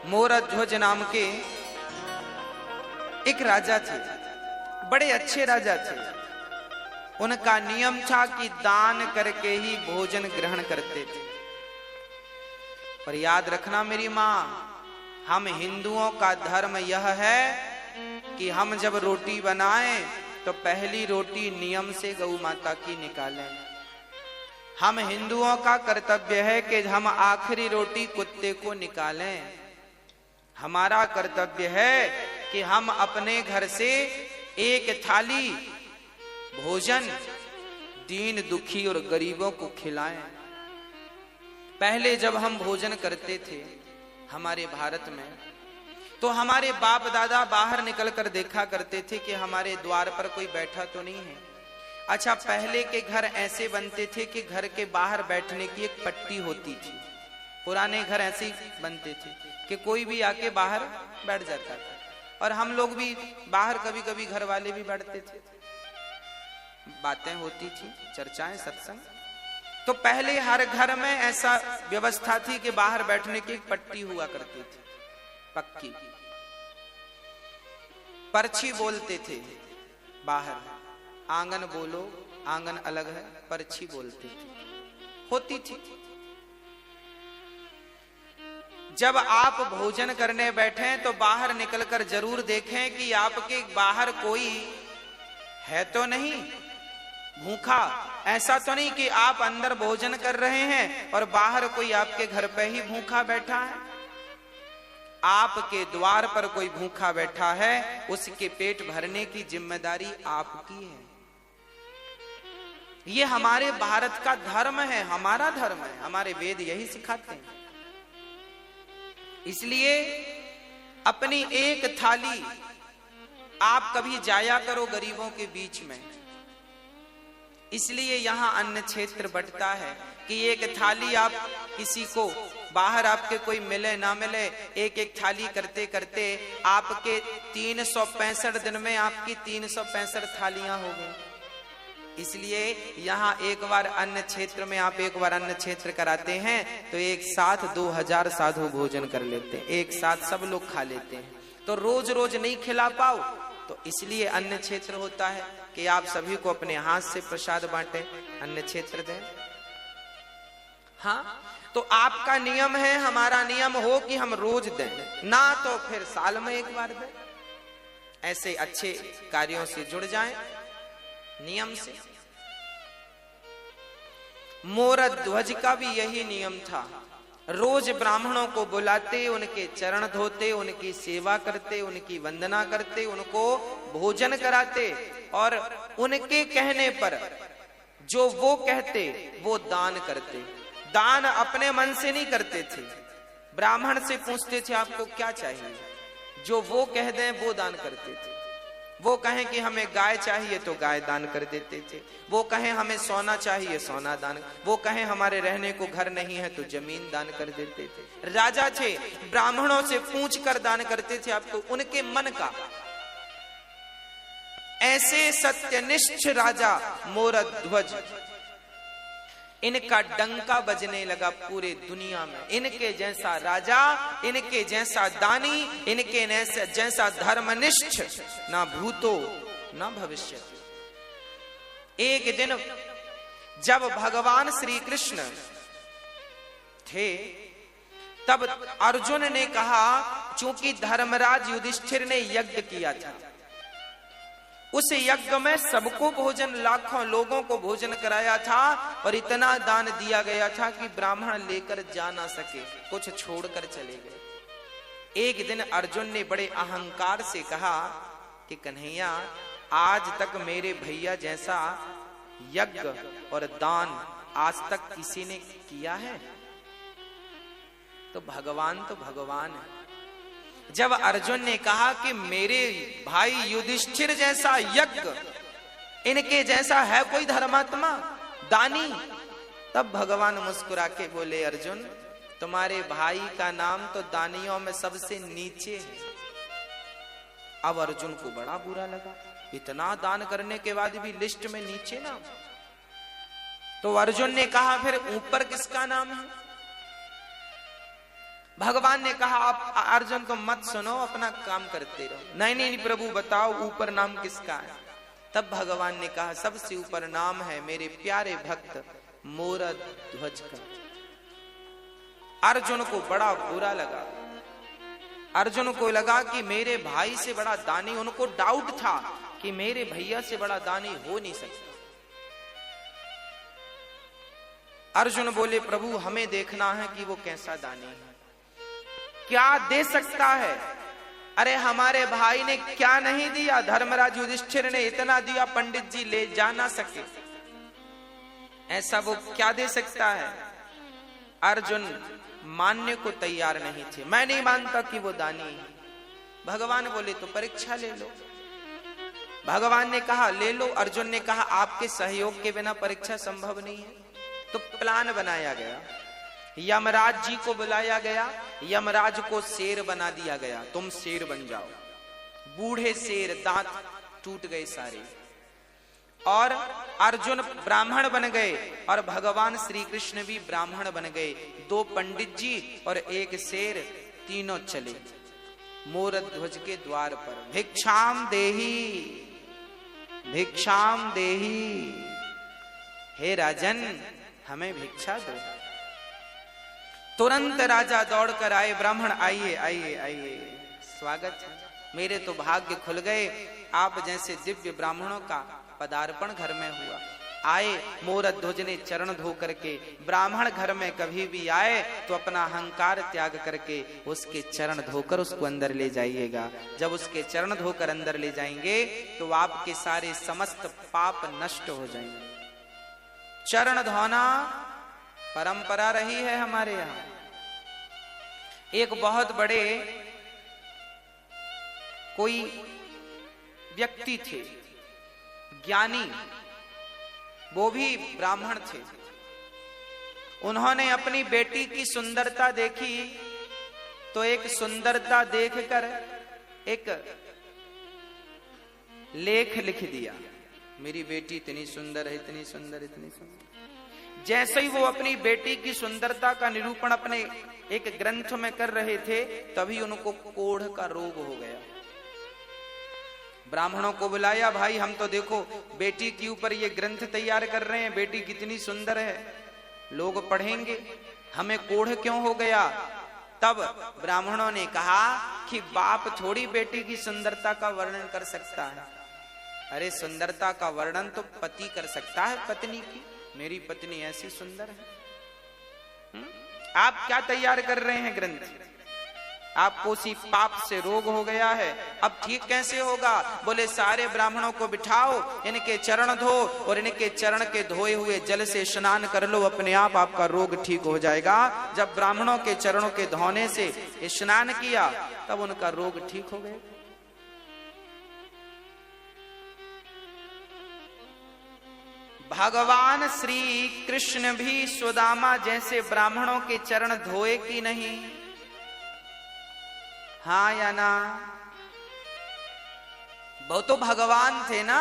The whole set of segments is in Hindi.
मोरध्वज नाम के एक राजा थे, बड़े अच्छे राजा थे। उनका नियम था कि दान करके ही भोजन ग्रहण करते थे। और याद रखना मेरी मां, हम हिंदुओं का धर्म यह है कि हम जब रोटी बनाएं तो पहली रोटी नियम से गौ माता की निकालें। हम हिंदुओं का कर्तव्य है कि हम आखिरी रोटी कुत्ते को निकालें। हमारा कर्तव्य है कि हम अपने घर से एक थाली भोजन दीन दुखी और गरीबों को खिलाएं। पहले जब हम भोजन करते थे हमारे भारत में, तो हमारे बाप दादा बाहर निकलकर देखा करते थे कि हमारे द्वार पर कोई बैठा तो नहीं है। अच्छा, पहले के घर ऐसे बनते थे कि घर के बाहर बैठने की एक पट्टी होती थी। पुराने घर ऐसे बनते थे कि कोई भी आके बाहर बैठ जाता था, और हम लोग भी बाहर कभी कभी घर वाले भी बैठते थे, बातें होती थी, चर्चाएं, सत्संग। तो पहले हर घर में ऐसा व्यवस्था थी कि बाहर बैठने की एक पट्टी हुआ करती थी, पक्की। पर्ची बोलते थे बाहर, आंगन बोलो, आंगन अलग है, पर्ची बोलते थे, होती थी। जब आप भोजन करने बैठे तो बाहर निकलकर जरूर देखें कि आपके बाहर कोई है तो नहीं भूखा। ऐसा तो नहीं कि आप अंदर भोजन कर रहे हैं और बाहर कोई आपके घर पे ही भूखा बैठा है। आपके द्वार पर कोई भूखा बैठा है, उसके पेट भरने की जिम्मेदारी आपकी है। ये हमारे भारत का धर्म है, हमारा धर्म है, हमारे वेद यही सिखाते हैं। इसलिए अपनी एक थाली आप कभी जाया करो गरीबों के बीच में। इसलिए यहां अन्न क्षेत्र बंटता है कि एक थाली आप किसी को, बाहर आपके कोई मिले ना मिले, एक एक थाली करते करते आपके 365 दिन में आपकी 365 थालियां हो गई। इसलिए यहाँ एक बार अन्न क्षेत्र में आप एक बार अन्न क्षेत्र कराते हैं तो एक साथ 2000 साधु भोजन कर लेते हैं, एक साथ सब लोग खा लेते हैं। तो रोज रोज नहीं खिला पाओ, तो इसलिए अन्न क्षेत्र होता है कि आप सभी को अपने हाथ से प्रसाद बांटे, अन्न क्षेत्र दें। हाँ, तो आपका नियम है, हमारा नियम हो कि हम रोज दें, ना तो फिर साल में एक बार दें। ऐसे अच्छे कार्यों से जुड़ जाएं नियम से। मोरध्वज का भी यही नियम था। रोज ब्राह्मणों को बुलाते, उनके चरण धोते, उनकी सेवा करते, उनकी वंदना करते, उनको भोजन कराते, और उनके कहने पर जो वो कहते वो दान करते। दान अपने मन से नहीं करते थे, ब्राह्मण से पूछते थे आपको क्या चाहिए, जो वो कह दें वो दान करते थे। वो कहें कि हमें गाय चाहिए तो गाय दान कर देते थे, वो कहें हमें सोना चाहिए सोना दान, वो कहें हमारे रहने को घर नहीं है तो जमीन दान कर देते थे। राजा थे, ब्राह्मणों से पूछ कर दान करते थे आपको उनके मन का। ऐसे सत्यनिष्ठ राजा मोरध्वज, इनका डंका बजने लगा पूरे दुनिया में। इनके जैसा राजा, इनके जैसा दानी, इनके जैसा धर्मनिष्ठ ना भूतो ना भविष्य। एक दिन जब भगवान श्री कृष्ण थे, तब अर्जुन ने कहा, चूंकि धर्मराज युधिष्ठिर ने यज्ञ किया था, उस यज्ञ में सबको भोजन, लाखों लोगों को भोजन कराया था, और इतना दान दिया गया था कि ब्राह्मण लेकर जा ना सके, कुछ छोड़कर चले गए। एक दिन अर्जुन ने बड़े अहंकार से कहा कि कन्हैया, आज तक मेरे भैया जैसा यज्ञ और दान आज तक किसी ने किया है? तो भगवान है। जब अर्जुन ने कहा कि मेरे भाई युधिष्ठिर जैसा यज्ञ, इनके जैसा है कोई धर्मात्मा दानी, तब भगवान मुस्कुरा के बोले, अर्जुन तुम्हारे भाई का नाम तो दानियों में सबसे नीचे है। अब अर्जुन को बड़ा बुरा लगा, इतना दान करने के बाद भी लिस्ट में नीचे नाम। तो अर्जुन ने कहा, फिर ऊपर किसका नाम है? भगवान ने कहा आप अर्जुन को मत सुनो, अपना काम करते रहो। नहीं नहीं प्रभु बताओ ऊपर नाम किसका है? तब भगवान ने कहा सबसे ऊपर नाम है मेरे प्यारे भक्त मोरध्वज का। अर्जुन को बड़ा बुरा लगा। अर्जुन को लगा कि मेरे भाई से बड़ा दानी, उनको डाउट था कि मेरे भैया से बड़ा दानी हो नहीं सकता। अर्जुन बोले प्रभु हमें देखना है कि वो कैसा दानी है, क्या दे सकता है। अरे हमारे भाई ने क्या नहीं दिया, धर्मराज युधिष्ठिर ने इतना दिया पंडित जी ले जा ना सके, ऐसा वो क्या दे सकता है। अर्जुन मानने को तैयार नहीं थे। मैं नहीं मानता कि वो दानी है। भगवान बोले तो परीक्षा ले लो। भगवान ने कहा ले लो। अर्जुन ने कहा आपके सहयोग के बिना परीक्षा संभव नहीं है। तो प्लान बनाया गया, यमराज जी को बुलाया गया, यमराज को शेर बना दिया गया, तुम शेर बन जाओ। बूढ़े शेर, दांत टूट गए सारे, और अर्जुन ब्राह्मण बन गए और भगवान श्री कृष्ण भी ब्राह्मण बन गए। 2 पंडित जी और 1 शेर, तीनों चले मोरध्वज के द्वार पर। भिक्षाम देही, भिक्षाम देही, हे राजन हमें भिक्षा दो। तुरंत राजा दौड़कर आए, ब्राह्मण आइए आइए आइए, स्वागत है, मेरे तो भाग्य खुल गए, आप जैसे दिव्य ब्राह्मणों का पदार्पण घर में हुआ। आए, मोरध्वज ने चरण धो करके, ब्राह्मण घर में कभी भी आए तो अपना अहंकार त्याग करके उसके चरण धोकर उसको अंदर ले जाइएगा। जब उसके चरण धोकर अंदर ले जाएंगे तो आपके सारे समस्त पाप नष्ट हो जाएंगे। चरण धोना परंपरा रही है हमारे यहां। एक बहुत बड़े कोई व्यक्ति थे, ज्ञानी, वो भी ब्राह्मण थे। उन्होंने अपनी बेटी की सुंदरता देखी तो एक सुंदरता देखकर एक लेख लिख दिया, मेरी बेटी इतनी सुंदर है, इतनी सुंदर, इतनी सुंदर। जैसे ही वो अपनी बेटी की सुंदरता का निरूपण अपने एक ग्रंथ में कर रहे थे तभी उनको कोढ़ का रोग हो गया। ब्राह्मणों को बुलाया, भाई हम तो देखो बेटी के ऊपर ये ग्रंथ तैयार कर रहे हैं, बेटी कितनी सुंदर है, लोग पढ़ेंगे, हमें कोढ़ क्यों हो गया। तब ब्राह्मणों ने कहा कि बाप थोड़ी बेटी की सुंदरता का वर्णन कर सकता है, अरे सुंदरता का वर्णन तो पति कर सकता है पत्नी की, मेरी पत्नी ऐसी सुंदर है। आप क्या तैयार कर रहे हैं ग्रंथ, आपको उसी पाप से रोग हो गया है, अब ठीक कैसे होगा। बोले सारे ब्राह्मणों को बिठाओ, इनके चरण धो और इनके चरण के धोए हुए जल से स्नान कर लो, अपने आप आपका रोग ठीक हो जाएगा। जब ब्राह्मणों के चरणों के धोने से स्नान किया तब उनका रोग ठीक हो गया। भगवान श्री कृष्ण भी सुदामा जैसे ब्राह्मणों के चरण धोए कि नहीं, हाँ या ना। वो तो भगवान थे ना,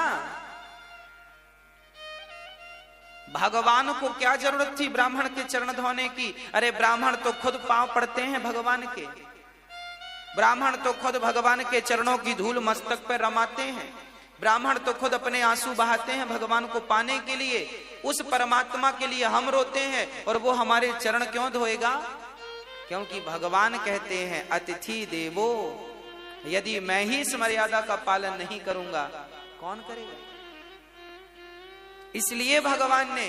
भगवान को क्या जरूरत थी ब्राह्मण के चरण धोने की। अरे ब्राह्मण तो खुद पांव पड़ते हैं भगवान के, ब्राह्मण तो खुद भगवान के चरणों की धूल मस्तक पर रमाते हैं, ब्राह्मण तो खुद अपने आंसू बहाते हैं भगवान को पाने के लिए। उस परमात्मा के लिए हम रोते हैं और वो हमारे चरण क्यों धोएगा। क्योंकि भगवान कहते हैं अतिथि देवो, यदि मैं ही इस मर्यादा का पालन नहीं करूंगा कौन करेगा। इसलिए भगवान ने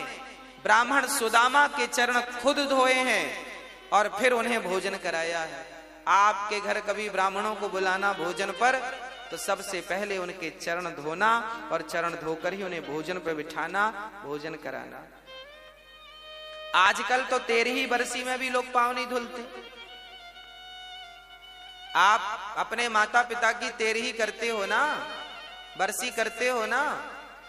ब्राह्मण सुदामा के चरण खुद धोए हैं और फिर उन्हें भोजन कराया है। आपके घर कभी ब्राह्मणों को बुलाना भोजन पर तो सबसे पहले उनके चरण धोना और चरण धोकर ही उन्हें भोजन पर बिठाना, भोजन कराना। आजकल तो 13ही बरसी में भी लोग पांव नहीं धुलते। आप अपने माता पिता की 13ही करते हो ना, बरसी करते हो ना,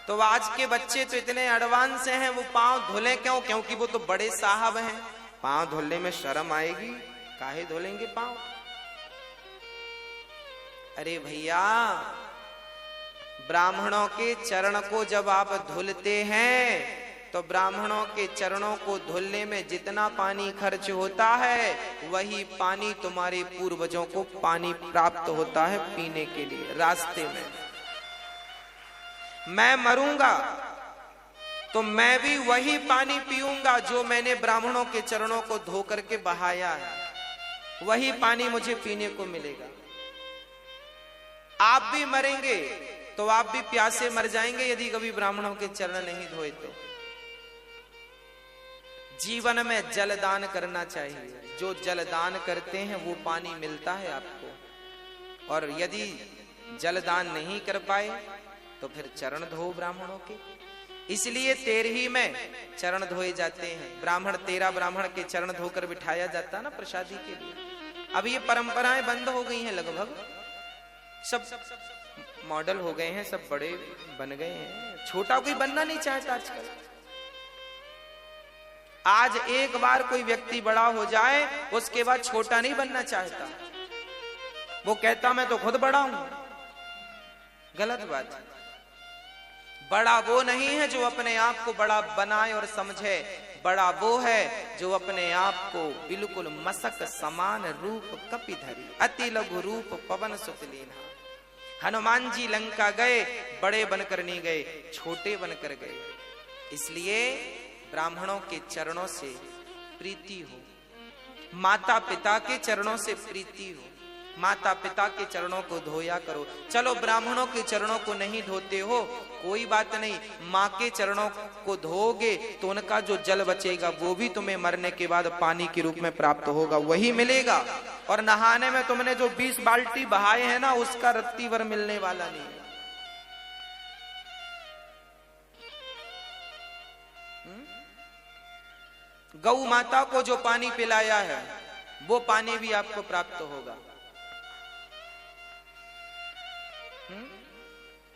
तो आज के बच्चे तो इतने एडवांस हैं, वो पांव धुले क्यों, क्योंकि वो तो बड़े साहब हैं, पांव धुलने में शर्म आएगी, काहे धुलेंगे पांव। अरे भैया, ब्राह्मणों के चरण को जब आप धुलते हैं तो तो ब्राह्मणों के चरणों को धुलने में जितना पानी खर्च होता है वही पानी तुम्हारे पूर्वजों को पानी प्राप्त होता है पीने के लिए रास्ते में। मैं मरूंगा तो मैं भी वही पानी पीऊंगा जो मैंने ब्राह्मणों के चरणों को धो करके बहाया है, वही पानी मुझे पीने को मिलेगा। आप भी मरेंगे तो आप भी प्यासे मर जाएंगे यदि कभी ब्राह्मणों के चरण नहीं धोए तो। जीवन में जलदान करना चाहिए, जो जलदान करते हैं वो पानी मिलता है आपको। और यदि जलदान नहीं कर पाए तो फिर चरण धो ब्राह्मणों के। इसलिए तेरही में चरण धोए जाते हैं। ब्राह्मण 13 ब्राह्मण के चरण धोकर बिठाया जाता ना प्रसादी के लिए। अब ये परंपराएं बंद हो गई हैं, लगभग सब मॉडल हो गए हैं, सब बड़े बन गए हैं, छोटा कोई बनना नहीं चाहता आजकल। आज एक बार कोई व्यक्ति बड़ा हो जाए उसके बाद छोटा नहीं बनना चाहता। वो कहता मैं तो खुद बड़ा हूं। गलत बात है। बड़ा वो नहीं है जो अपने आप को बड़ा बनाए और समझे, बड़ा वो है जो अपने आप को बिल्कुल मसक समान रूप कपिधरी अति लघु रूप पवन सुतलीना। हनुमान जी लंका गए, बड़े बनकर नहीं गए, छोटे बनकर गए। इसलिए ब्राह्मणों के चरणों से प्रीति हो, माता पिता के चरणों से प्रीति हो, माता पिता के चरणों को धोया करो। चलो ब्राह्मणों के चरणों को नहीं धोते हो कोई बात नहीं, माँ के चरणों को धोगे तो उनका जो जल बचेगा वो भी तुम्हें मरने के बाद पानी के रूप में प्राप्त होगा, वही मिलेगा। और नहाने में तुमने जो 20 बाल्टी बहाए हैं ना उसका रत्ती भर मिलने वाला नहीं है। गौ माता को जो पानी पिलाया है वो पानी भी आपको प्राप्त होगा।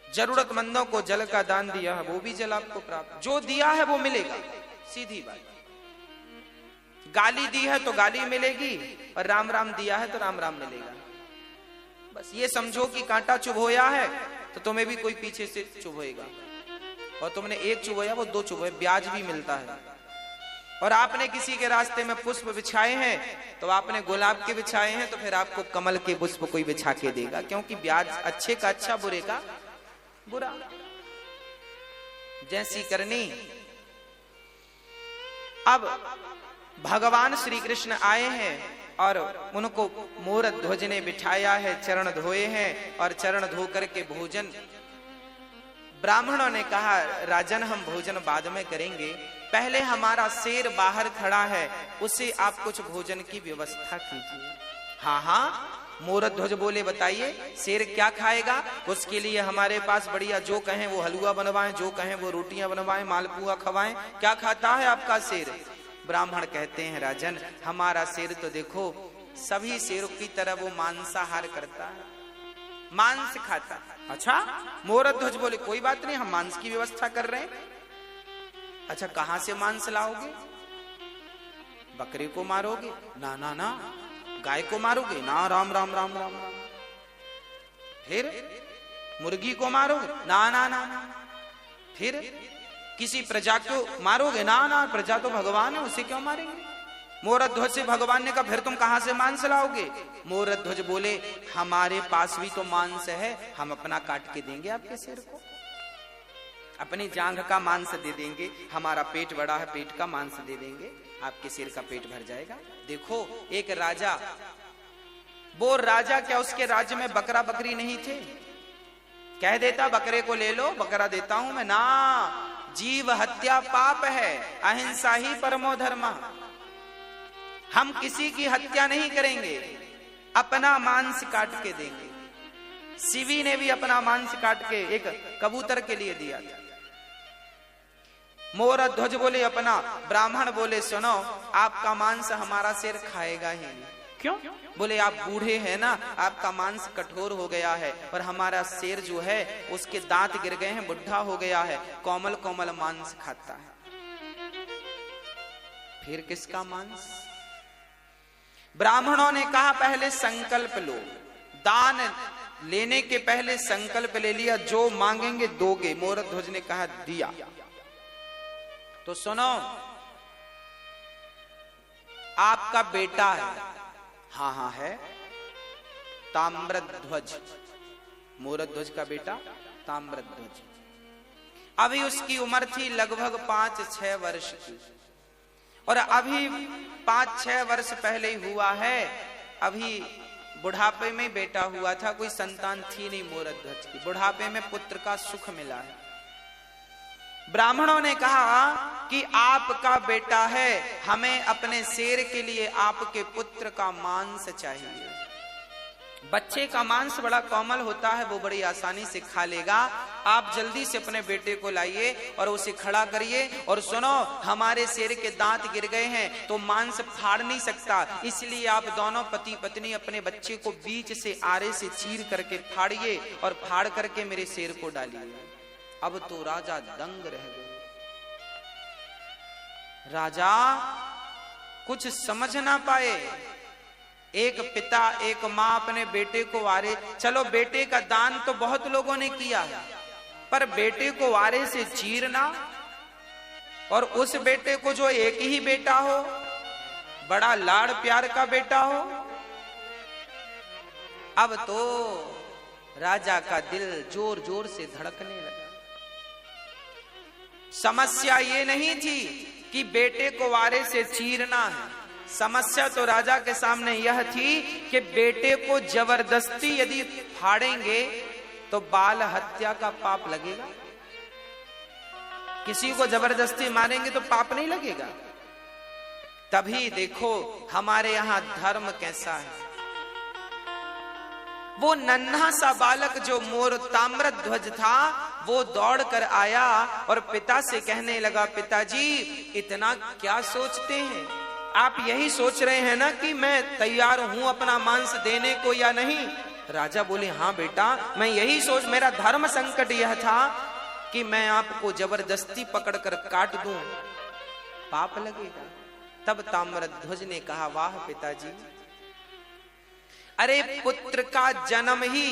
जरूरतमंदों को जल का दान दिया है वो भी जल आपको प्राप्त, जो दिया है वो मिलेगा, सीधी बात। गाली दी है तो गाली मिलेगी और राम राम दिया है तो राम राम मिलेगा। बस ये समझो कि कांटा चुभोया है तो तुम्हें भी कोई पीछे से चुभोएगा, और तुमने एक चुभोया वो 2 चुभोए, ब्याज भी मिलता है। और आपने किसी के रास्ते में पुष्प बिछाए हैं तो आपने गुलाब के बिछाए हैं तो फिर आपको कमल के पुष्प कोई बिछा के देगा, क्योंकि ब्याज अच्छे का अच्छा बुरे का बुरा। जैसी करनी। अब भगवान श्री कृष्ण आए हैं और उनको मोरध्वज ध्वज ने बिठाया है, चरण धोए हैं और चरण धो करके भोजन। ब्राह्मणों ने कहा राजन हम भोजन बाद में करेंगे, पहले हमारा शेर बाहर खड़ा है उसे आप कुछ भोजन की व्यवस्था कीजिए। हाँ हाँ, मोरध्वज बोले बताइए शेर क्या खाएगा? उसके लिए हमारे पास बढ़िया, जो कहें वो हलवा बनवाएं, जो कहें वो रोटियां बनवाएं, मालपुआ खवाएं। क्या खाता है आपका शेर? ब्राह्मण कहते हैं राजन हमारा शेर तो देखो सभी शेरों की तरह वो मांसाहार करता है, मांस खाता है। अच्छा, मोरध्वज बोले कोई बात नहीं, हम मांस की व्यवस्था कर रहे हैं। अच्छा, कहां से मांस लाओगे? बकरे को मारोगे? ना ना ना। गाय को मारोगे? ना, राम राम राम राम राम। फिर मुर्गी को मारोगे? ना ना ना ना। फिर किसी प्रजा को मारोगे? ना ना, प्रजा तो भगवान है, उसे क्यों मारेंगे? मोरध्वज से भगवान ने कहा फिर तुम कहां से मांस लाओगे? मोरध्वज बोले हमारे पास भी तो मांस है, हम अपना काट के देंगे आपके शेर को, अपनी जांघ का मांस दे देंगे, हमारा पेट बड़ा है, पेट का मांस दे देंगे, आपके शेर का पेट भर जाएगा। देखो एक राजा, वो राजा क्या उसके राज्य में बकरा बकरी नहीं थे? कह देता बकरे को ले लो, बकरा देता हूं मैं। ना, जीव हत्या पाप है, अहिंसा ही परमो धर्म। हम किसी की हत्या नहीं करेंगे, अपना मांस काट के देंगे। शिवी ने भी अपना मांस काट के एक कबूतर के लिए दिया था। मोरध्वज बोले अपना, ब्राह्मण बोले सुनो आपका मांस हमारा शेर खाएगा ही नहीं। क्यों? बोले आप बूढ़े हैं ना, आपका मांस कठोर हो गया है, और हमारा शेर जो है उसके दांत गिर गए हैं, बुढ़ा हो गया है, कोमल कोमल मांस खाता है। फिर किसका मांस? ब्राह्मणों ने कहा पहले संकल्प लो, दान लेने के पहले संकल्प ले लिया, जो मांगेंगे दोगे। मोरध्वज ने कहा दिया। तो सुनो, आपका बेटा है। हाँ हाँ है, ताम्रध्वज, मोरध्वज का बेटा ताम्रध्वज। अभी उसकी उम्र थी लगभग 5-6 वर्ष की, और अभी 5-6 वर्ष पहले ही हुआ है। अभी बुढ़ापे में बेटा हुआ था, कोई संतान थी नहीं मोरध्वज की। बुढ़ापे में पुत्र का सुख मिला है। ब्राह्मणों ने कहा कि आपका बेटा है, हमें अपने शेर के लिए आपके पुत्र का मांस चाहिए। बच्चे का मांस बड़ा कोमल होता है, वो बड़ी आसानी से खा लेगा। आप जल्दी से अपने बेटे को लाइए और उसे खड़ा करिए। और सुनो, हमारे शेर के दांत गिर गए हैं तो मांस फाड़ नहीं सकता, इसलिए आप दोनों पति पत्नी अपने बच्चे को बीच से आरे से चीर करके फाड़िए और फाड़ करके मेरे शेर को डालिए। अब तो राजा दंग रह गए। राजा कुछ समझ ना पाए। एक पिता एक माँ अपने बेटे को आरे, चलो बेटे का दान तो बहुत लोगों ने किया है, पर बेटे को आरे से चीरना, और उस बेटे को जो एक ही बेटा हो, बड़ा लाड़ प्यार का बेटा हो। अब तो राजा का दिल जोर जोर से धड़कने लगा। समस्या ये नहीं थी कि बेटे को आरे से चीरना है, समस्या तो राजा के सामने यह थी कि बेटे को जबरदस्ती यदि फाड़ेंगे तो बाल हत्या का पाप लगेगा। किसी को जबरदस्ती मारेंगे तो पाप नहीं लगेगा। तभी देखो हमारे यहां धर्म कैसा है। वो नन्हा सा बालक जो मोर ताम्रध्वज था, वो दौड़ कर आया और पिता से कहने लगा, पिताजी इतना क्या सोचते हैं? आप यही सोच रहे हैं ना कि मैं तैयार हूं अपना मांस देने को या नहीं? राजा बोले, हाँ बेटा, मैं यही सोच, मेरा धर्म संकट यह था कि मैं आपको जबरदस्ती पकड़कर काट दूं, पाप लगेगा। तब ताम्रध्वज ने कहा, वाह पिताजी, अरे पुत्र का जन्म ही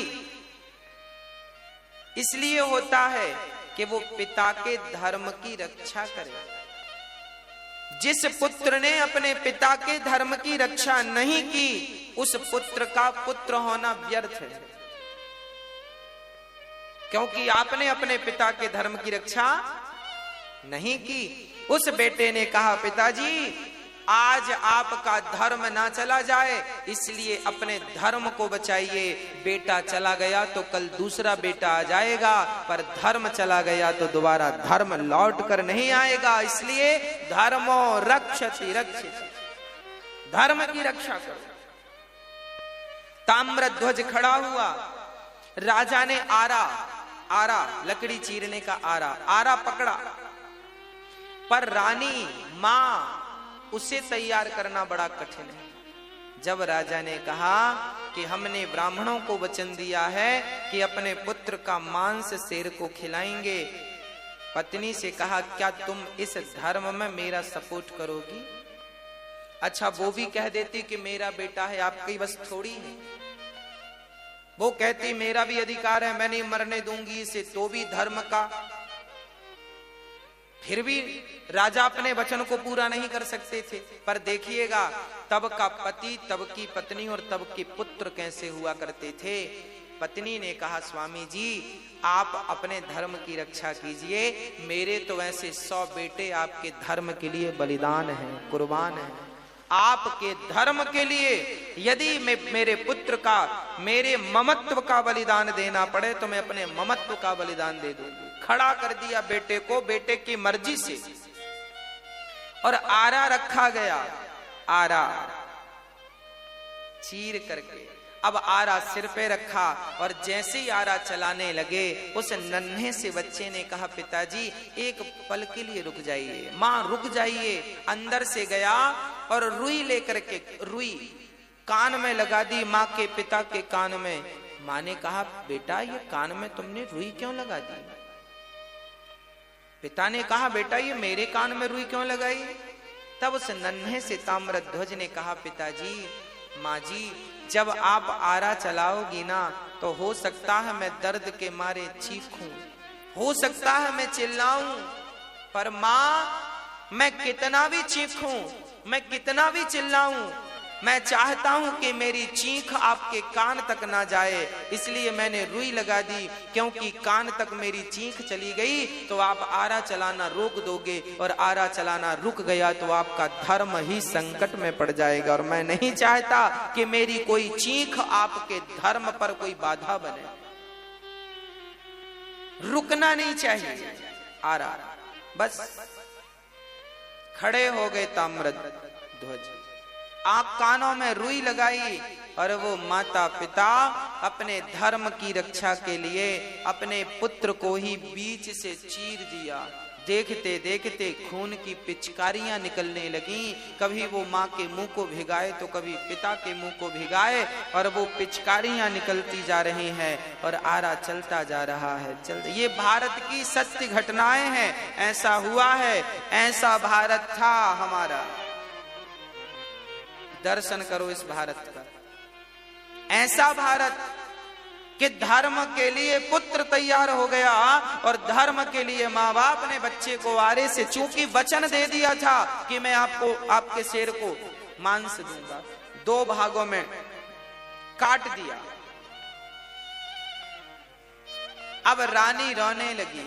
इसलिए होता है कि वो पिता के धर्म की रक्षा करे। जिस पुत्र ने अपने पिता के धर्म की रक्षा नहीं की, उस पुत्र का पुत्र होना व्यर्थ है, क्योंकि आपने अपने पिता के धर्म की रक्षा नहीं की। उस बेटे ने कहा, पिताजी आज आपका धर्म ना चला जाए, इसलिए अपने धर्म को बचाइए। बेटा चला गया तो कल दूसरा बेटा आ जाएगा, पर धर्म चला गया तो दोबारा धर्म लौट कर नहीं आएगा। इसलिए धर्मो रक्षति रक्षित, धर्म की रक्षा करो। ताम्रध्वज खड़ा हुआ। राजा ने आरा लकड़ी चीरने का आरा पकड़ा, पर रानी मां उसे तैयार करना बड़ा कठिन है। जब राजा ने कहा कि हमने ब्राह्मणों को वचन दिया है कि अपने पुत्र का मांस शेर को खिलाएंगे, पत्नी से कहा, क्या तुम इस धर्म में मेरा सपोर्ट करोगी? अच्छा, वो भी कह देती कि मेरा बेटा है, आपकी बस थोड़ी है। वो कहती मेरा भी अधिकार है, मैं नहीं मरने दूंगी इसे, तो भी धर्म का। फिर भी राजा अपने वचन को पूरा नहीं कर सकते थे। पर देखिएगा, तब का पति, तब की पत्नी और तब के पुत्र कैसे हुआ करते थे। पत्नी ने कहा, स्वामी जी आप अपने धर्म की रक्षा कीजिए, मेरे तो वैसे 100 बेटे आपके धर्म के लिए बलिदान हैं, कुर्बान हैं। आपके धर्म के लिए यदि मैं मेरे पुत्र का, मेरे ममत्व का बलिदान देना पड़े तो मैं अपने ममत्व का बलिदान दे दूंगी। खड़ा कर दिया बेटे को, बेटे की मर्जी से, और आरा रखा गया। आरा चीर करके अब आरा सिर पे रखा, और जैसे ही आरा चलाने लगे, उस नन्हे से बच्चे ने कहा, पिताजी एक पल के लिए रुक जाइए। मां रुक जाइए। अंदर से गया और रुई लेकर के, रुई कान में लगा दी मां के पिता के कान में। मां ने कहा, बेटा ये कान में तुमने रुई क्यों लगा दी? पिता ने कहा, बेटा ये मेरे कान में रुई क्यों लगाई? तब उस नन्हे से ताम्रध्वज ने कहा, पिताजी, माँ जी, जब आप आरा चलाओगी ना तो हो सकता है मैं दर्द के मारे चीखूं, हो सकता है मैं चिल्लाऊं, पर माँ मैं कितना भी चीखूं, मैं कितना भी चिल्लाऊं, मैं चाहता हूं कि मेरी चीख आपके कान तक ना जाए, इसलिए मैंने रुई लगा दी, क्योंकि कान तक मेरी चीख चली गई तो आप आरा चलाना रोक दोगे, और आरा चलाना रुक गया तो आपका धर्म ही संकट में पड़ जाएगा। और मैं नहीं चाहता कि मेरी कोई चीख आपके धर्म पर कोई बाधा बने, रुकना नहीं चाहिए आरा। बस खड़े हो गए ताम्रध्वज, आंख कानों में रुई लगाई, और वो माता पिता अपने धर्म की रक्षा के लिए अपने पुत्र को ही बीच से चीर दिया। देखते देखते खून की पिचकारियां निकलने लगी, कभी वो माँ के मुंह को भिगाए तो कभी पिता के मुंह को भिगाए, और वो पिचकारियां निकलती जा रही हैं और आरा चलता जा रहा है। ये भारत की सत्य घटनाएं हैं, ऐसा हुआ है, ऐसा भारत था हमारा। दर्शन करो इस भारत का, ऐसा भारत कि धर्म के लिए पुत्र तैयार हो गया, और धर्म के लिए माँ बाप ने बच्चे को आरे से, चूंकि वचन दे दिया था कि मैं आपको, आपके शेर को मांस दूंगा, 2 भागों में काट दिया। अब रानी रोने लगी,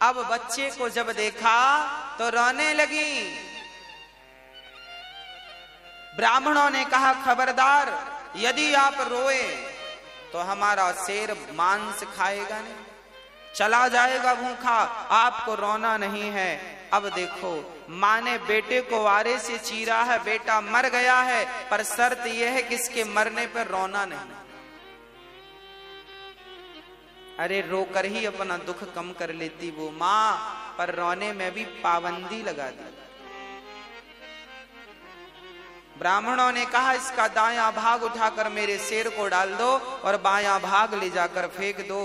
अब बच्चे को जब देखा तो रोने लगी। ब्राह्मणों ने कहा खबरदार, यदि आप रोए तो हमारा शेर मांस खाएगा नहीं, चला जाएगा भूखा, आपको रोना नहीं है। अब देखो, माँ ने बेटे को आरे से चीरा है, बेटा मर गया है, पर शर्त यह है कि इसके मरने पर रोना नहीं। अरे रोकर ही अपना दुख कम कर लेती वो माँ, पर रोने में भी पाबंदी लगा दी। ब्राह्मणों ने कहा इसका दायां भाग उठाकर मेरे शेर को डाल दो और बायां भाग ले जाकर फेंक दो।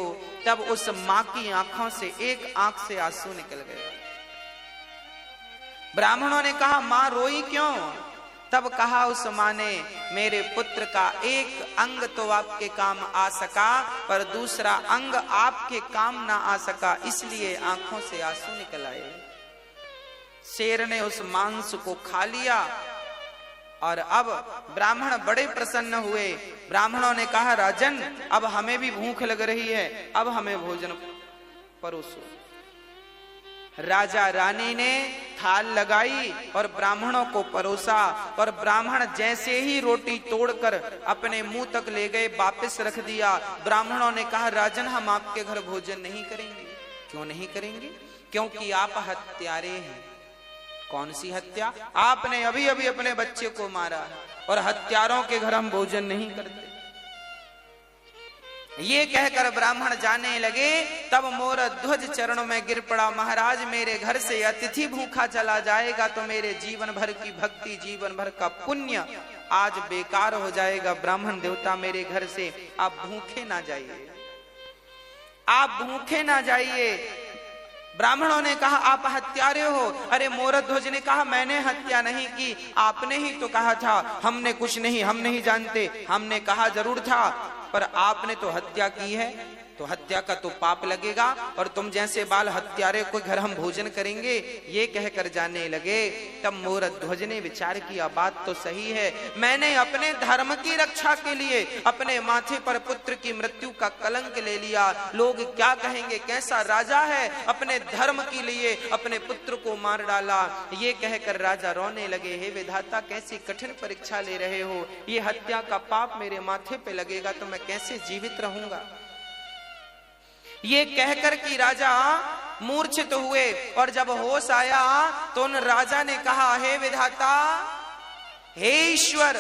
तब उस मां की आंखों से एक आंख से आंसू निकल गए। ब्राह्मणों ने कहा मां रोई क्यों? तब कहा उस मां ने, मेरे पुत्र का एक अंग तो आपके काम आ सका, पर दूसरा अंग आपके काम ना आ सका, इसलिए आंखों से आंसू निकल आए। शेर ने उस मांस को खा लिया और अब ब्राह्मण बड़े प्रसन्न हुए। ब्राह्मणों ने कहा राजन, अब हमें भी भूख लग रही है, अब हमें भोजन परोसो। राजा रानी ने थाल लगाई और ब्राह्मणों को परोसा, और ब्राह्मण जैसे ही रोटी तोड़कर अपने मुंह तक ले गए, वापस रख दिया। ब्राह्मणों ने कहा राजन, हम आपके घर भोजन नहीं करेंगे। क्यों नहीं करेंगे? क्योंकि आप हत्यारे हैं। कौन सी हत्या? आपने अभी अभी अपने बच्चे को मारा, और हत्यारों के घर हम भोजन नहीं करते। ये कहकर ब्राह्मण जाने लगे। तब मोरध्वज चरणों में गिर पड़ा, महाराज मेरे घर से अतिथि भूखा चला जाएगा तो मेरे जीवन भर की भक्ति, जीवन भर का पुण्य आज बेकार हो जाएगा। ब्राह्मण देवता मेरे घर से आप भूखे ना जाइए, आप भूखे ना जाइए। ब्राह्मणों ने कहा आप हत्यारे हो। अरे मोरध्वज ने कहा मैंने हत्या नहीं की, आपने ही तो कहा था। हमने कुछ नहीं, हम नहीं जानते। हमने कहा जरूर था, पर आपने तो हत्या की है, तो हत्या का तो पाप लगेगा, और तुम जैसे बाल हत्यारे को घर हम भोजन करेंगे, ये कहकर जाने लगे। तब मोरध्वज ने विचार किया, बात तो सही है, मैंने अपने धर्म की रक्षा के लिए अपने माथे पर पुत्र की मृत्यु का कलंक ले लिया। लोग क्या कहेंगे, कैसा राजा है, अपने धर्म के लिए अपने पुत्र को मार डाला। ये कहकर राजा रोने लगे, हे विधाता कैसी कठिन परीक्षा ले रहे हो, ये हत्या का पाप मेरे माथे पे लगेगा तो मैं कैसे जीवित रहूंगा। ये कहकर कि राजा मूर्छित हुए, और जब होश आया तो उन राजा ने कहा, हे विधाता, हे ईश्वर,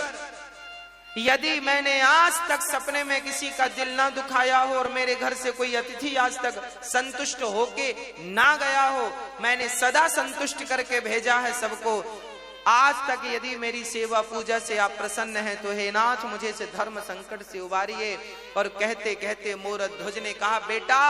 यदि मैंने आज तक सपने में किसी का दिल ना दुखाया हो और मेरे घर से कोई अतिथि आज तक संतुष्ट होके ना गया हो, मैंने सदा संतुष्ट करके भेजा है सबको, आज तक यदि मेरी सेवा पूजा से आप प्रसन्न हैं तो हे नाथ मुझे से धर्म संकट से उबारिए। और कहते कहते मोरध्वज ने कहा, बेटा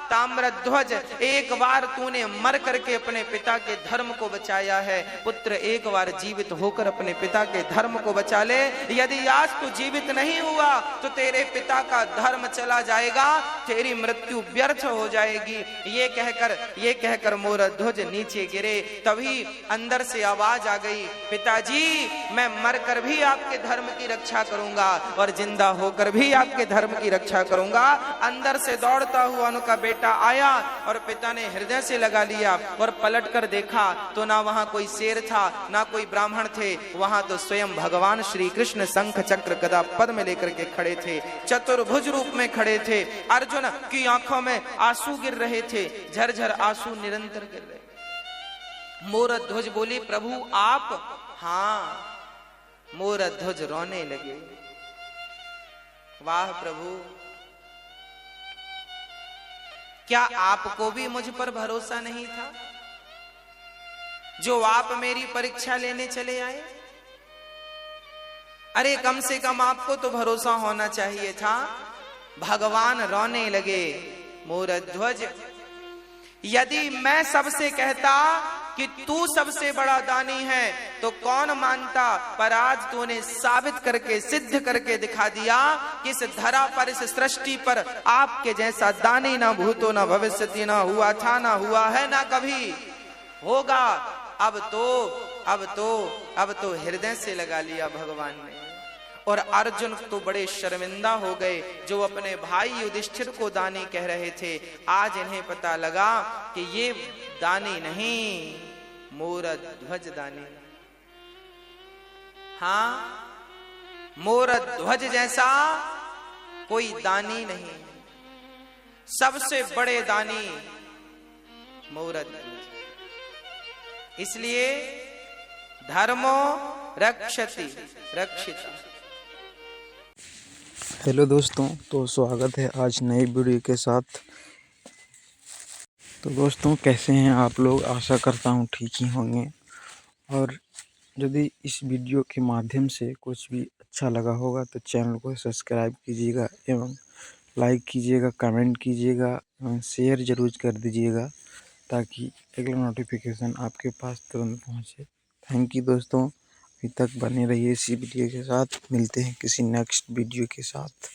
ताम्रध्वज, एक बार तूने मर करके अपने पिता के धर्म को बचाया है, पुत्र एक बार जीवित होकर अपने पिता के धर्म को बचा ले। यदि आज तू जीवित नहीं हुआ तो तेरे पिता का धर्म चला जाएगा, तेरी मृत्यु व्यर्थ हो जाएगी। ये कहकर मोरध्वज नीचे गिरे। तभी अंदर से आवाज आ गई, पिताजी मैं मरकर भी आपके धर्म की रक्षा करूंगा और जिंदा होकर भी आपके धर्म की रक्षा करूंगा। अंदर से दौड़ता हुआ उनका बेटा आया और पिता ने हृदय से लगा लिया और पलट कर देखा तो ना वहां कोई शेर था, ना कोई ब्राह्मण थे, वहां तो स्वयं भगवान श्री कृष्ण शंख चक्र गदा पद्म लेकर के खड़े थे, चतुर्भुज रूप में खड़े थे। अर्जुन की आंखों में आंसू गिर रहे थे, झरझर आंसू निरंतर गिर रहे। मोरध्वज बोले, प्रभु आप? हाँ। मोरध्वज रोने लगे, वाह प्रभु, क्या आपको भी मुझ पर भरोसा नहीं था जो आप मेरी परीक्षा लेने चले आए? अरे कम से कम आपको तो भरोसा होना चाहिए था। भगवान रोने लगे, मोरध्वज यदि मैं सबसे कहता कि तू सबसे बड़ा दानी है तो कौन मानता, पर आज तूने साबित करके सिद्ध करके दिखा दिया कि इस धरा पर, इस सृष्टि पर आपके जैसा दानी ना भूतो ना भविष्यति, ना हुआ था, ना हुआ है, ना कभी होगा। अब तो हृदय से लगा लिया भगवान ने। और अर्जुन तो बड़े शर्मिंदा हो गए जो अपने भाई युधिष्ठिर को दानी कह रहे थे। आज इन्हें पता लगा कि ये दानी नहीं, मोरध्वज दानी। हाँ, मोरध्वज जैसा कोई दानी नहीं, सबसे बड़े दानी मोरध्वज। इसलिए धर्मो रक्षति रक्षिता। हेलो दोस्तों, तो स्वागत है आज नई वीडियो के साथ। तो दोस्तों कैसे हैं आप लोग? आशा करता हूँ ठीक ही होंगे। और यदि इस वीडियो के माध्यम से कुछ भी अच्छा लगा होगा तो चैनल को सब्सक्राइब कीजिएगा एवं लाइक कीजिएगा, कमेंट कीजिएगा एवं शेयर ज़रूर कर दीजिएगा ताकि अगला नोटिफिकेशन आपके पास तुरंत पहुँचे। थैंक यू दोस्तों, अभी तक बने रहिए इसी वीडियो के साथ। मिलते हैं किसी नेक्स्ट वीडियो के साथ।